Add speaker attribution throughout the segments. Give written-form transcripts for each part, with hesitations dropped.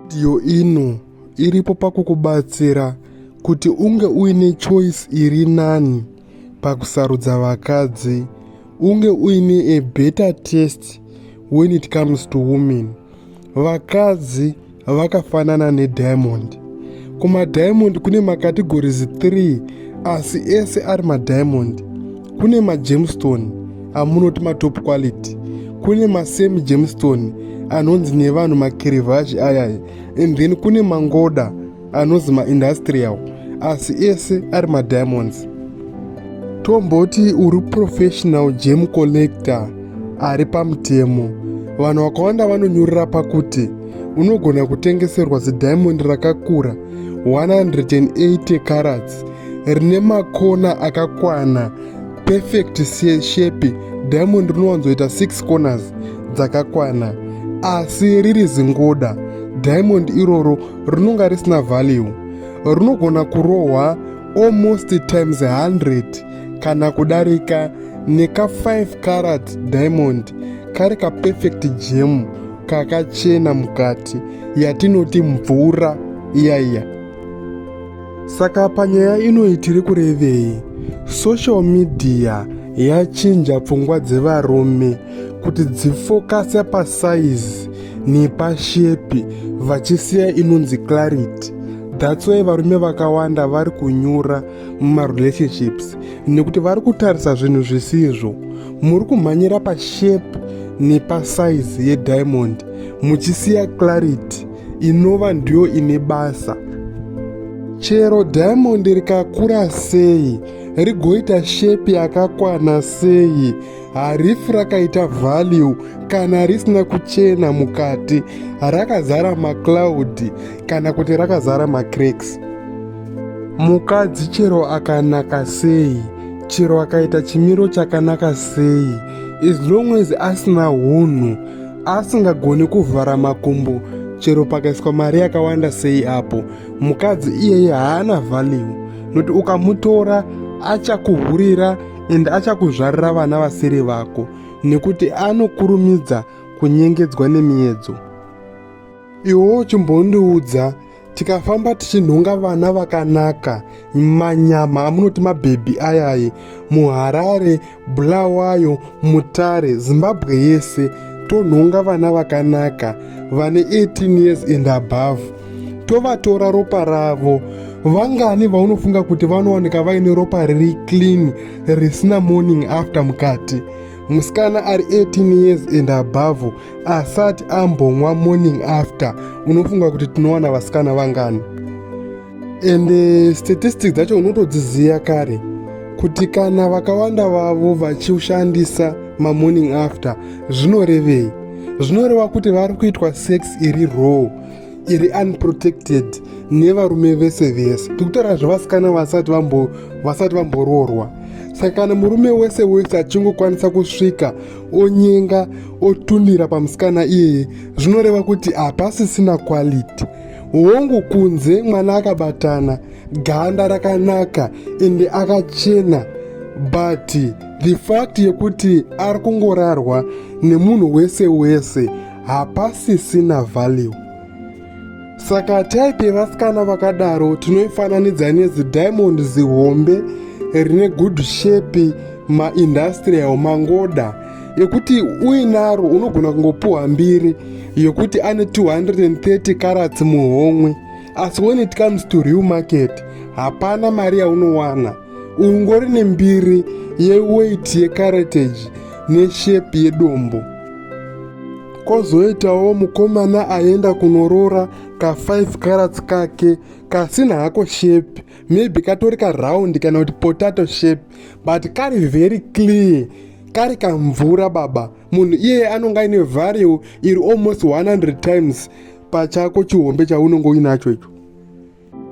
Speaker 1: Video ino iripo pakukubatsira kuti unge uine choice iri nani pakusarudza vakadzi, unge uine a better taste when it comes to women. Vakadzi vakafanana neDiamond. KumaDiamond kune makategories 3 asi ese ari maDiamond. Kune maGemstone amunoti matop quality, kune masemi gemstone anonzi nevanhu makirivhaji ayaya, and then kune mangoda anonzi maindustrial, asi ese ari madiamonds. Tomboti uri professional gem collector ari pamutemo. Vanhu vakawanda vanonyurira pakuti unogona kutengeserwa zidiamond rakakura 180 carats rine makona akakwana, perfect shape. Diamond rinowanzoita 6 corners dzakakwana, asi riri zingoda. Diamond iroro rinonga risina value, rinogona kurohwa almost times 100 kana kudarika. Neka 5 carat diamond kari ka perfect gem kakachena mukati yatinoti mvura iyaiya. Saka panyaya ino tiri kurevei, social media yachinja pfungwa dzevarume kuti dzifokase pasaizi nepashepi vachisiya inonzi clarity. That's why varume vakawanda vari kunyura mumarelationships nekuti vari kutarisa zvinhu zvisizvo. Muri kumhanyira pashepi nepasaizi yediamond muchisiya clarity inova ndiyo ine basa. Chero diamond rikakura sei, rigoita shepi yakakwana sei, harifi rakaita value kana risina kuchena mukati, rakazara macloud kana kuti rakazara macracks. Mukadzi chero akanaka sei, chero akaita chimiro chakanaka sei, as long as asina hunhu, asingagoni kuvhara makumbo, chero pakaiswa mari yakawanda sei apo, mukadzi iyeye haana value. Nokuti ukamutora achakuhurira ende achakuzvarira vana vasiri vako, nekuti anokurumidza kunyengedzwa nemiedzo. Iwo chimbondiudza, tikafamba tichinhonga vana vakanaka, manyama amunoti mabhebhi ayaye, muHarare, Bulawayo, Mutare, Zimbabwe yese, tonhonga vana vakanaka vane 18 years and above. Tovatora ropa ravo. Vangani vaunofunga kuti vanowanika vaine ropa riri clean risina morning after mukati? Musikana ari 18 years and above asati ambomwa morning after, unofunga kuti tinowana vasikana vangani? And statistics dzacho unotodziziya kare kuti kana vakawanda vavo vachishandisa mamorning after zvinorevei? Zvinoreva kuti vari kuitwa sex iri raw, iri unprotected nevarume vese vese. Tikutaura zvevasikana vasati vamboroorwa. Saka kana murume wese wese achingokwanisa kusvika onyenga otunira pamusikana iyeye, zvinoreva kuti hapasisina quality. Hongu kunze mwana akabatana, ganda rakanaka ende akachena, but the fact yekuti ari kungorarwa nemunhu wese wese, hapasisina value. Saka type yevasikana vakadaro tinoifananidza nezidiamond zihombe rine good shape, maindustrial, mangoda yekuti uinaro unogona kungopuhwa mbiri yokuti ane 230 carats muhomwe, asi when it comes to real market hapana mari yaunowana. Ungori nembiri yeweight yecaratage neshepi yedombo. Kozoitawo mukomana aenda kunorora ka 5 carats kake kasina hako shape, maybe katori ka round kana kuti potato shape, but kari very clear, kari kamvura baba. Munhu iye anonga ine value iri almost 100 times pachako chihombe chaunongo uinacho icho.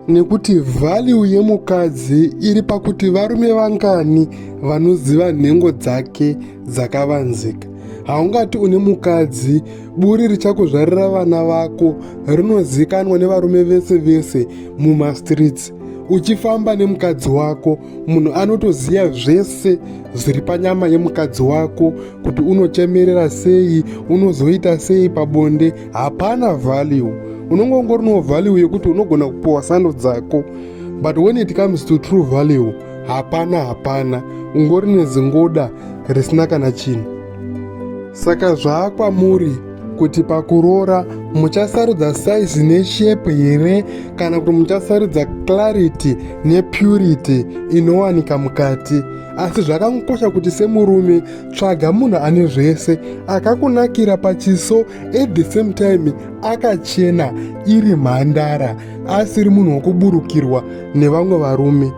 Speaker 1: Nekuti value yemukadzi iri pakuti varume vangani vanoziva nhengo dzake dzakavanzika. Haungati une mukadzi buri richakuzvarira vana vako rinozikanwa nevarume vese vese mumastreets. Uchifamba nemukadzi wako, munhu anotoziya zvese zviri panyama yemukadzi wako, kuti unochemerera sei, unozoita sei pabonde. Hapana value. unonge ungori no value yekuti unogona kupiwa sando dzako, but when it comes to true value hapana, ungori nezingoda risina kana chinhu. Saka zvaakwamuri kuti pakuroora muchasarudza size neshape here kana kuti muchasarudza clarity nepurity inowanika mukati. Asi zvakangokosha kuti semurume tsvaga munhu ane zvese, akakunakira pachiso at the same time akachena, iri mhandara, asiri munhu wokuburukirwa nevamwe varume.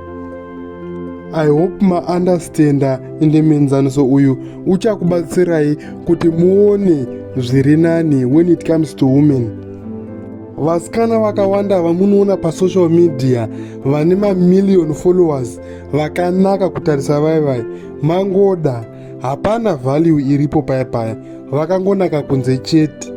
Speaker 1: I hope maandastanda ende muenzaniso uyu uchakubatsirai kuti muone zviri nani when it comes to women. Vasikana vakawanda vamunoona pasocial media vane mamillion followers vakanaka kutarisa vaivai, mangoda, hapana value iripo paya, vakangonaka kunze chete.